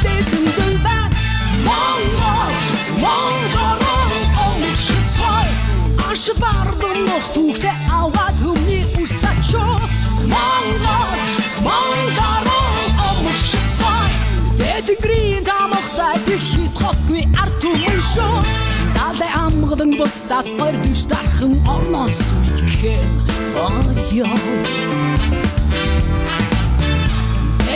дэдэн дэлбэн Монгол Ашид бардам нөх түүхтэй аваад хүмний үсачо Монгол омшицвай Дэтгэрийн тамахтай дэлхийд хосгүй арт түмшо Далай амгалан бустаас ордож дархан орноос үйтхэн Баяа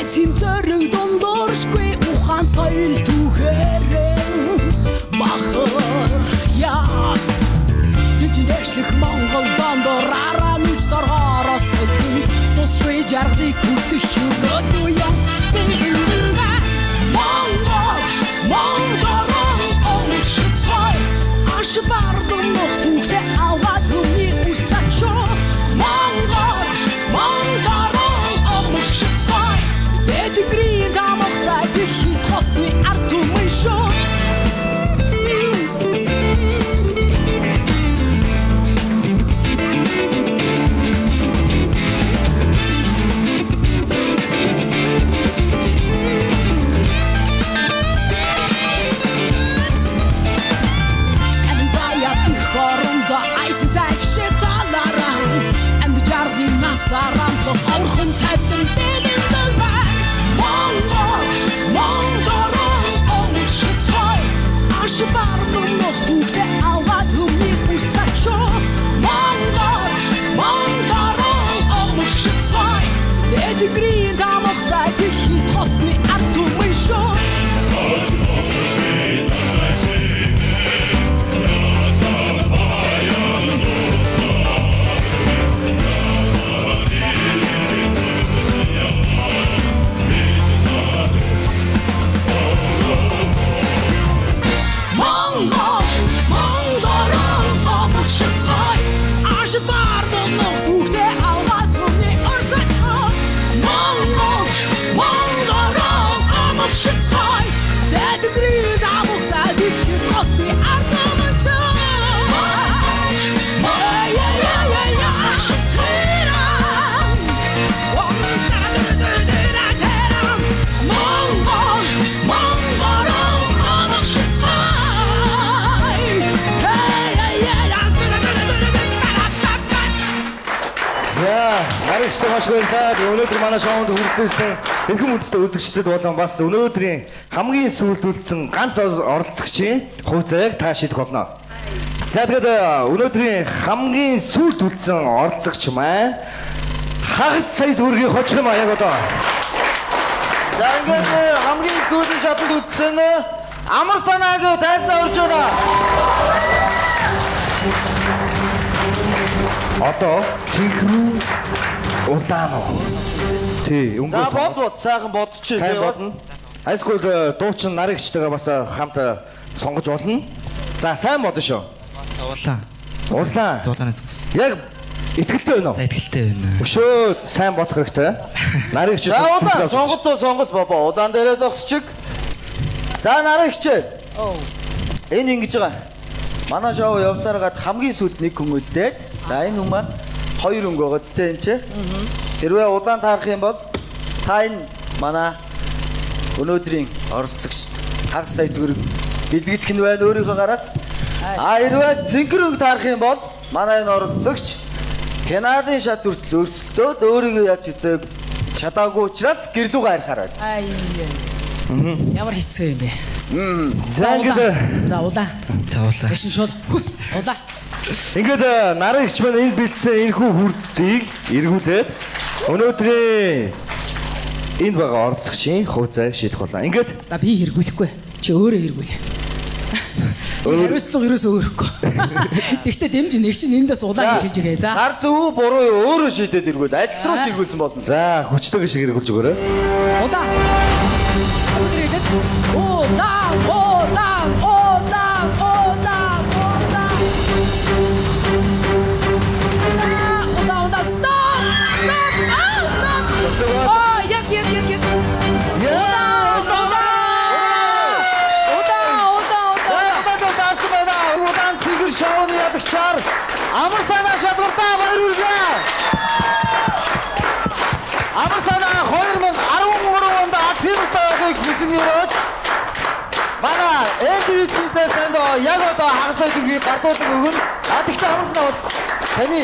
Эцэн зэрэг дондоршгүй ухаан соёл түүхээрэн Бахар яа Дэшлэх Монгол дондораараа нүч доргоороос Тусгүй жаргалыг хүртэх өрөөдөө Бэгэнэнгэ Монгол омшицвай Ашид бардам нөх түүхтэй аваад хүмний үсачо Монгол омшицвай Дэтгэрийн тамахтай дэлхийд хосгүй арт түмшо Сарамтлах орхон тайвсан бэлэн дэлбэн Монгол омшицвай Ашид бардам нөх түүхтэй аваад хүмний үсачо Монгол омшицвай Дэтгэрийн тамахтай дэлхийд хосгүй арт түмшо Ашид бардам нөх түүхтэй аваад хүмний үсачо Монгол омшицвай Дэтгэрийн тамахтай дэлхийд хосгүй арт түмшо Аригчтай маш баярлалаа. Өнөөдөр манай шоунд хүрэлцсэн хэрхэн үндэстэй үзэгчдэд болон бас өнөөдрийн хамгийн сүүлд үлдсэн ганц оролцогчийн хувьцааг та шийдэх болно. За тэгээд өнөөдрийн хамгийн сүүлд үлдсэн оролцогч маань хагас сая төгрөгийн хожих юм аа яг одоо. За ингээд хамгийн сүүлийн шатанд үлдсэн амар санааг тайлбар орж байна. Одоо цэнхрүү улаан уу? Тий, өнгөө. За бод сайхан бодчих тий бас. Хайскул дуучин наригчтайгаа бас хамт сонгож болно. За сайн бодно шүү. Улаан. Улаан. Улаанаас бас. Яг итгэлтэй байна уу? За итгэлтэй байна. Өшөө сайн бодох хэрэгтэй. Наригч. За улаан сонголт бабаа. Улаан дээрээ зогсчих. За наригч. Энэ ингэж байгаа. Манай шоу явсаар гад хамгийн сүүлд нэг хүн үлдээд. За энэ хүн маань хоёр өнгө байгаа зү энэ чи. Хэрвээ улаан таарах юм бол та энэ манай өнөөдрийн оролцогчд хагас сая төгрөг бэлгэлэх нь байна өөрийнхөө гараас. Хэрвээ цэнхэр өнгө таарах юм бол манай энэ оролцогч Канадын шат хүртэл өрсөлдөөд өөрийгөө яаж үзээ Чадаагүй учраас гэрлүүгээ харихаар байна. Ай. Ямар хэцүү юм бэ? За ингээд За улаан. За улаан. Яшин шууд. Улаан. ингээд нарын ихч маань энэ бэлдсэн энэхүү хүрдийг эргүүлээд өнөөдрийн энэ байгаа оролцогчийн хувьцааг шийдэх болно. Ингээд За би хэрэгүүлэхгүй. Чи өөрөө хэрэгүүл. Ерөөсөө өөрөхгүй. Тэгтээ дэмж нэг чинь эндээс улаан гэж хэлж байгаа. За. гар зөв буруу өөрөө шийдээд эргүүл. Адил руу эргүүлсэн болно. За хүчтэйг шиг эргүүлж өгөөрэй. Улаан. Өдрийгд улаан, улаан, улаан, улаан, улаан. Улаан, стоп! Стоп! Стоп! Яг. Шоуны ядагчаар амар санаа шалгалтаа баяр хүргэе. Амар санаа 2013 онд Азийн тоогийг хийсэн өрөөж манай эдвитээс яг одоо хагас өдрийг гардуулдаг өгөн. Тэгтээ амар санаа бас таны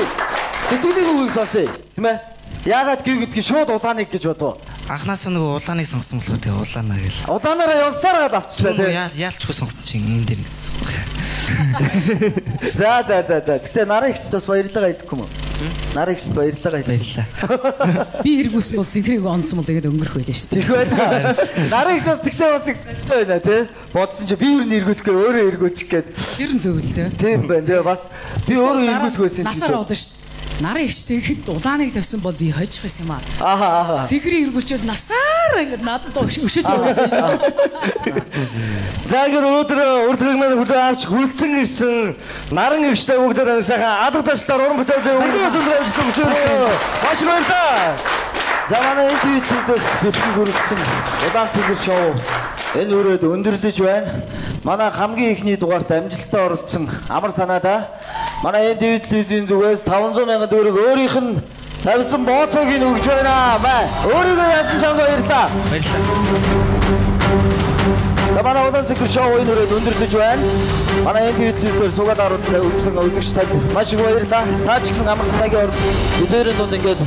сэтгэлийн үгийг сонсъё. Тийм ээ. Яагаад гэдгийг шууд улааныг гэж бодов. Анхнаасаа нөгөө улааныг сонгосон болохоор тэгээ улаанаа гэл. Улаанаараа явсаар гал авчлаа тийм. Яалчгүй сонгосон чинь юм дээр гэсэн. За. Гэтэ нарын ихч бас баярлалаа хэлэхгүй юм уу? Нарын ихч баярлалаа хэлээ. Би хэрэгүүлсэн бол синхрийг онцсон бол тэгээд өнгөрөх байлаа шүү дээ. Тэг байна. Нарын ихч бас тэгтээ бас их байна тий. Бодсон чи би юу нэргүүлэхгүй өөрөө эргүүлчих гээд. Тэр нь зөв л дээ. Тийм байна. Тэгээ бас би өөрөө эргүүлэх байсан чинь. Насаар удаа шүү дээ. Нарын ихч тэгэхэд улааныг тавьсан бол би хожих байсан юм аа. Ааха. Синхрийг эргүүлчихэд насаар ингээд надад өшөж байгаа шүү дээ. За ингээд өнөөдөр урилгыг маань хүлээн авч хүлцэн ирсэн наран ихчтэй бүгдээ нэг сайхан алга ташлаар уран бүтээлээ өнгөрөөс өнгөрөө ажиллах хүсэж маш баярлалаа. За манай энэ твиттерээс бэлтгэн хүргэсэн улаан цэгэр шоу энэ өрөөд өндөрлөж байна. Манай хамгийн ихний дугаарт амжилттай оролцсон амар санаада манай энэ телевизийн зүгээс 500 сая төгрөг өөрийнх нь тавьсан бооцоогийг өгж байна. Өөрийгөө яасан чам баярлалаа. За манай улаан цэгэр шоу энэ өрөөд өндөрлөж байна. Манай энэ телевизээр суугаад харуулсан үзсэн үзэгч танд маш их баярлалаа. Та ч гэсэн амар санаагийн орд бидний дунд ингээд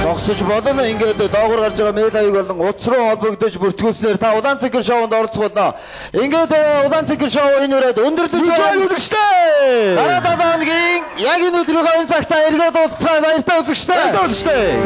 зогсож болно. Ингээд доогуур гарч байгаа мэйл аяг болон утас руу холбогдож бүртгүүлснээр та улаан цэгэр шоунд оролцох болно. Ингээд улаан цэгэр шоу энэ өрөөд өндөрлөж байна үзэгчтэй. Дараа 7 хоногийн яг энэ өдрийн цагтаа эргээд уулзцай баяртай үзэгчтэй.